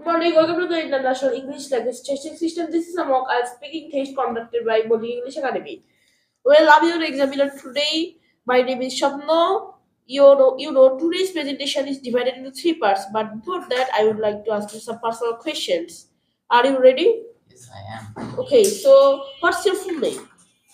Morning, welcome to the International English Language Testing System. This is a mock speaking test conducted by Body English Academy. Well, I'm your examiner today. My name is Shabno. Today's presentation is divided into three parts. But before that, I would like to ask you some personal questions. Are you ready? Yes, I am. Okay, so what's your full name?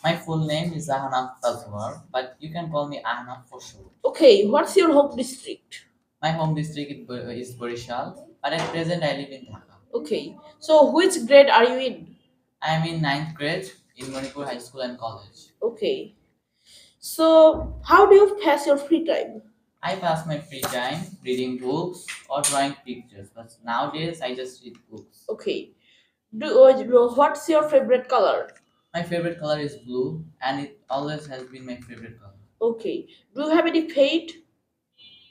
My full name is Ahnaf Tazwar, but you can call me Ahnaf for short. Okay, what's your home district? My home district is Barishal, but at present I live in Dhaka. Okay, so which grade are you in? I am in ninth grade in Manipur High School and College. Okay, so how do you pass your free time? I pass my free time reading books or drawing pictures, but nowadays I just read books. Okay, what's your favorite color? My favorite color is blue, and it always has been my favorite color. Okay. Do you have any pet?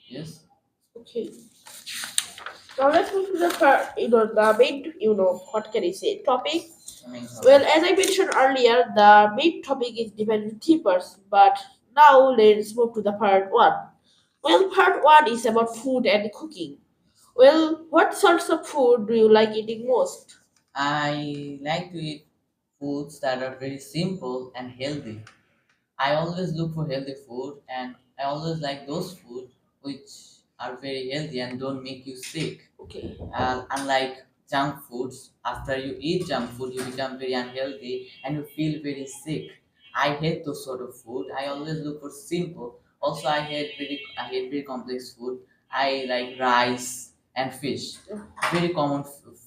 Yes, Okay. Now let's move to the part, the main, what can I say, topic. main Well, color. as I mentioned earlier, the main topic is divided into three parts, but now let's move to the part one. Well, part one is about food and cooking. Well, what sorts of food do you like eating most? I like to eat foods that are very simple and healthy. I always look for healthy food and I always like those food which are very healthy and don't make you sick. Okay. Unlike junk foods, after you eat junk food, you become very unhealthy and you feel very sick. I hate those sort of food. I always look for simple. Also, I hate very complex food. I like rice and fish. Very common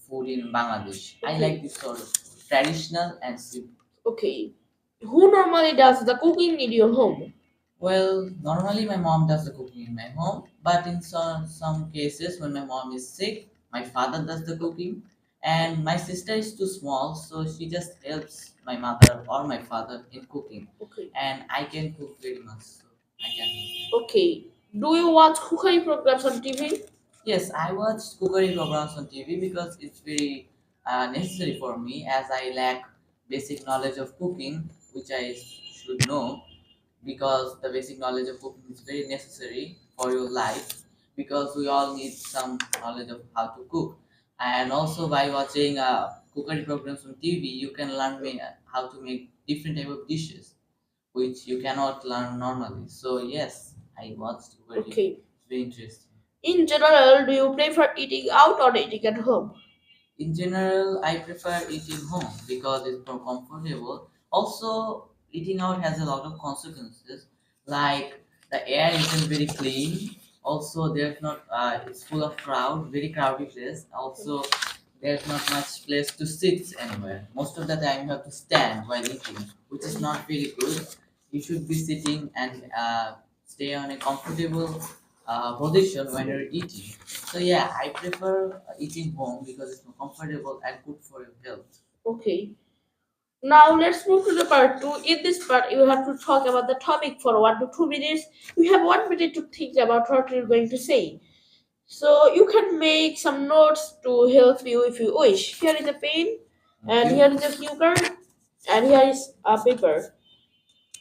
food in Bangladesh. I Okay. like this sort of food. Traditional and simple. Okay. Who normally does the cooking in your home? Well, normally my mom does the cooking in my home, but in some cases when my mom is sick, my father does the cooking, and my sister is too small, so she just helps my mother or my father in cooking, Okay. and I can cook very much, so I can help. Okay. Do you watch cookery programs on TV? Yes, I watch cookery programs on TV because it's very necessary for me as I lack basic knowledge of cooking, which I should know because the basic knowledge of cooking is very necessary for your life because we all need some knowledge of how to cook. And also by watching cookery programs on TV, you can learn how to make different type of dishes which you cannot learn normally. So yes, I watched cookery. Okay. It's very interesting. In general, do you prefer eating out or eating at home? In general, I prefer eating home because it's more comfortable. Also, eating out has a lot of consequences, like the air isn't very clean. Also, there's not it's full of crowd, very crowded place. Also, there's not much place to sit anywhere. Most of the time, you have to stand while eating, which is not really good. You should be sitting and stay on a comfortable position when you're eating. So yeah, I prefer eating home because it's more comfortable and good for your health. Okay. Now let's move to the part two. In this part, you have to talk about the topic for 1 to 2 minutes. You have 1 minute to think about what you're going to say. So you can make some notes to help you if you wish. Here is a pen, and Thank here you. is a cue card, and here is a paper.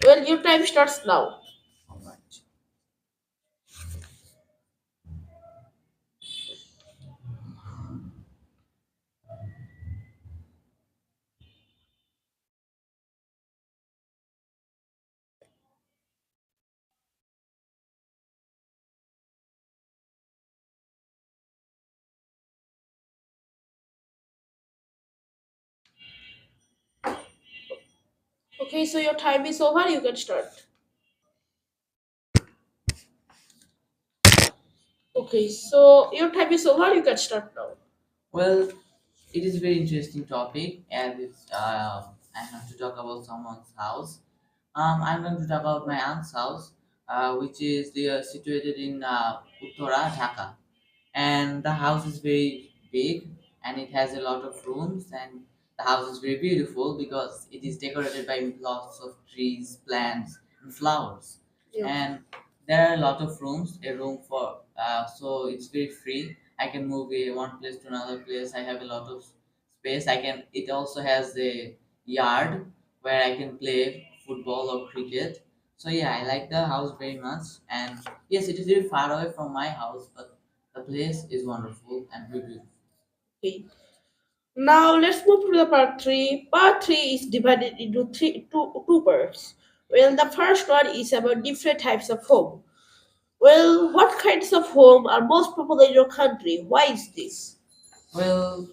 Well, your time starts now. All right. Okay, so your time is over. You can start. Okay, so your time is over. You can start now. Well, it is a very interesting topic, and it's I have to talk about someone's house. I'm going to talk about my aunt's house, which is situated in Uttara, Dhaka. And the house is very big and it has a lot of rooms, and the house is very beautiful because it is decorated by lots of trees, plants, and flowers. Yeah. And there are a lot of rooms, a room for so it's very free. I can move one place to another place. I have a lot of space. I can it also has a yard where I can play football or cricket. So yeah, I like the house very much. And yes, it is very far away from my house, but the place is wonderful and very beautiful. Okay. Now let's move to the part three. Part three is divided into two parts. Well, the first one is about different types of home. Well, what kinds of home are most popular in your country? Why is this? Well,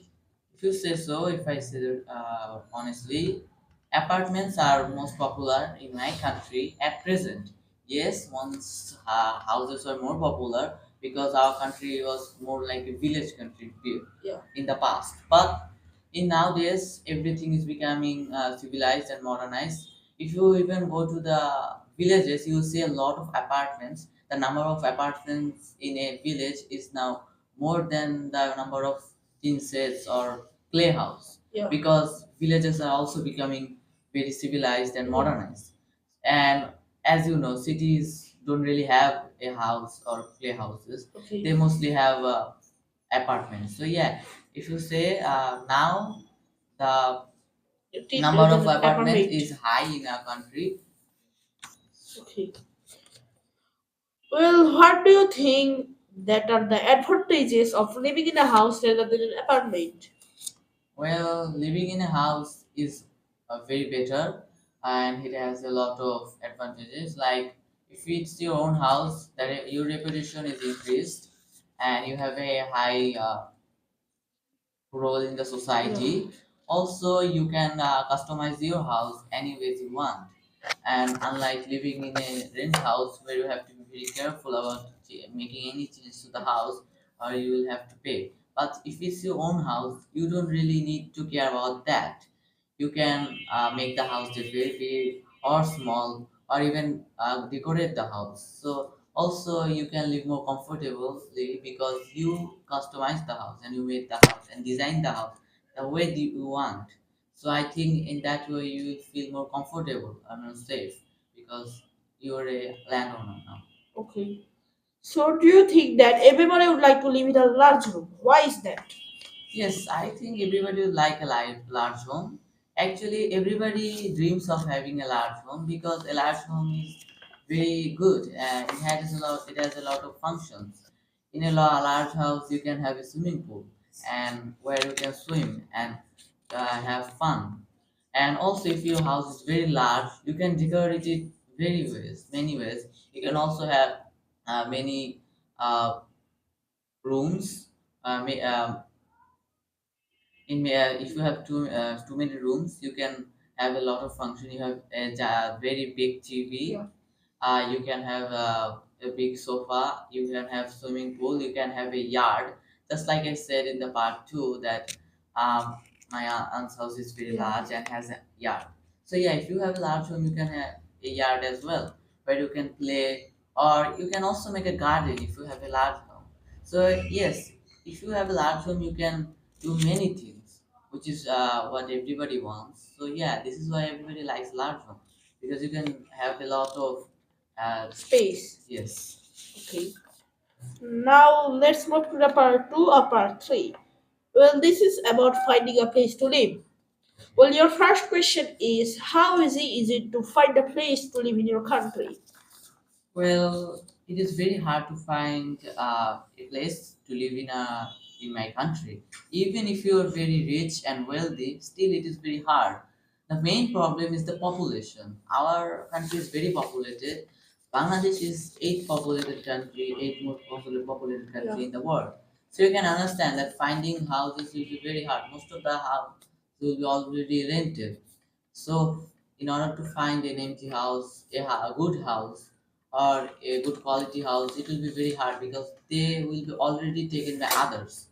if you say so, if I say that, honestly, apartments are most popular in my country at present. Yes, once houses were more popular because our country was more like a village country Yeah. in the past. But in nowadays, everything is becoming civilized and modernized. If you even go to the villages, you will see a lot of apartments. The number of apartments in a village is now more than the number of tin sets or clay house, Yeah. because villages are also becoming very civilized and Yeah. modernized. And as you know, cities don't really have a house or clay houses. Okay. They mostly have apartments. So yeah, if you say now the number of The apartments apartment. is high in our country. Okay. Well, what do you think that are the advantages of living in a house rather than an apartment? Well, living in a house is very better, and it has a lot of advantages. Like if it's your own house, that your reputation is increased, and you have a high role in the society. Also, you can customize your house any ways you want. And unlike living in a rent house where you have to be very careful about making any changes to the house, or you will have to pay. But if it's your own house, you don't really need to care about that. You can make the house just very big or small, or even decorate the house. So also you can live more comfortably because you customize the house and you made the house and design the house the way that you want. So I think in that way you will feel more comfortable and safe because you're a landowner now. Okay. So, do you think that everybody would like to live in a large room? Why is that? Yes, I think everybody would like a large home. Actually, everybody dreams of having a large home because a large home is very good and it has a lot of functions. In a large house, you can have a swimming pool and where you can swim and have fun. And also, if your house is very large, you can decorate it many ways. You can also have many uh, rooms. If you have too many rooms, you can have a lot of function. You have a very big TV. Yeah. You can have a big sofa. You can have swimming pool. You can have a yard. Just like I said in the part two that um, my aunt's house is very Yeah. large and has a yard. So yeah, if you have a large home, you can have a yard as well where you can play, or you can also make a garden if you have a large home. So yes, if you have a large home, you can do many things, which is what everybody wants. So yeah, this is why everybody likes large home because you can have a lot of Space. yes. Okay. Now let's move to the part two or part three. Well, this is about finding a place to live. Well, your first question is how easy is it to find a place to live in your country? Well, it is very hard to find a place to live in my country. Even if you are very rich and wealthy, still it is very hard. The main problem is the population. Our country is very populated. Bangladesh is eighth populated country, eighth most populated country Yeah. in the world. So you can understand that finding houses will be very hard. Most of the houses will be already rented. So, in order to find an empty house, a good house, or a good quality house, it will be very hard because they will be already taken by others.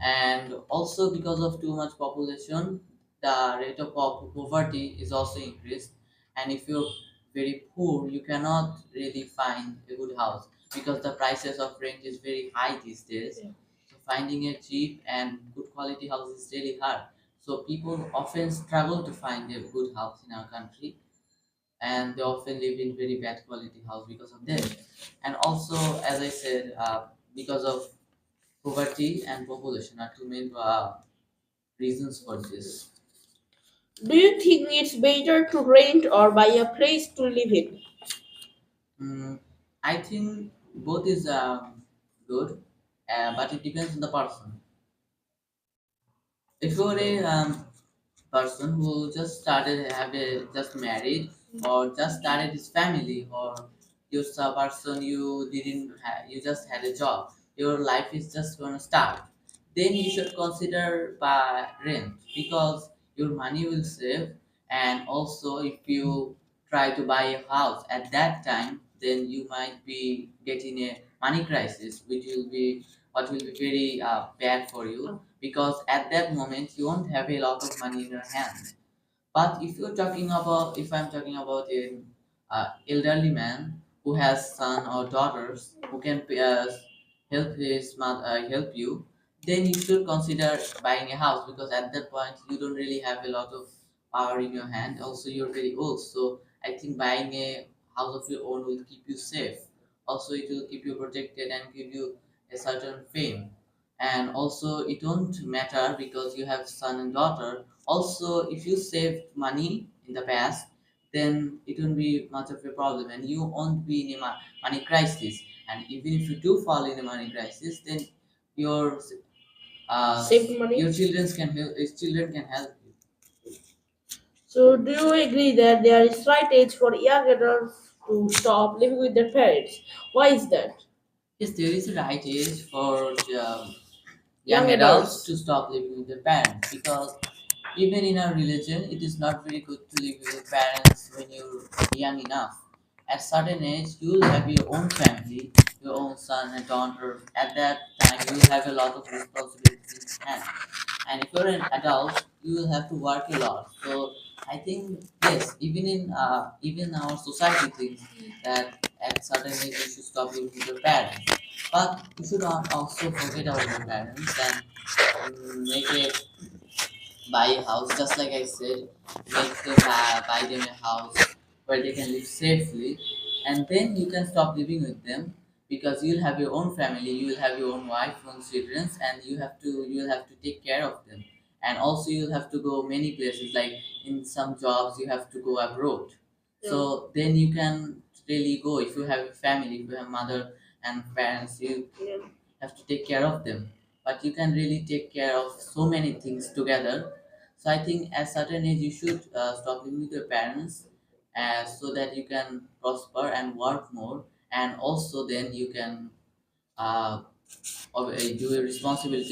And also, because of too much population, the rate of poverty is also increased. And if you're very poor, you cannot really find a good house because the prices of rent is very high these days. Yeah. So finding a cheap and good quality house is really hard. So people often struggle to find a good house in our country, and they often live in very bad quality house because of this. And also, as I said, because of poverty and population are two main reasons for this. Do you think it's better to rent or buy a place to live in? Mm, I think both is good, but it depends on the person. if you're a person who just started have a just married or just started his family, or you're a person you didn't have, you just had a job, your life is just going to start, then you should consider by rent, because your money will save. And also if you try to buy a house at that time, then you might be getting a money crisis, which will be what will be very bad for you, because at that moment you won't have a lot of money in your hand. But if I'm talking about an elderly man who has son or daughters who can help you, then you should consider buying a house, because at that point you don't really have a lot of power in your hand. Also, you're very old, so I think buying a house of your own will keep you safe. Also, it will keep you protected and give you a certain fame. And also, it won't matter because you have son and daughter. Also, if you saved money in the past, then it won't be much of a problem, and you won't be in a money crisis. And even if you do fall in a money crisis, then your Saved money. your children can help you. So, do you agree that there is right age for young adults to stop living with their parents? Why is that? Yes, there is a right age for young Young adults adults. to stop living with their parents, because even in our religion it is not very good to live with your parents when you're young enough. At certain age you will have your own family, your own son and daughter. At that time you will have a lot of responsibilities in hand, and if you're an adult you will have to work a lot. So I think yes, even our society thinks that at certain age you should stop living with your parents, but you should not also forget about your parents and make a buy a house, just like I said, make them buy them a house where they can live safely, and then you can stop living with them, because you'll have your own family, you will have your own wife, own children, and you'll have to take care of them. And also you'll have to go many places, like in some jobs you have to go abroad. So then you can really go if you have a family, if you have mother and parents, you have to take care of them, but you can really take care of so many things together. So I think at certain age you should stop living with your parents, so that you can prosper and work more, and also then you can uh, do your responsibilities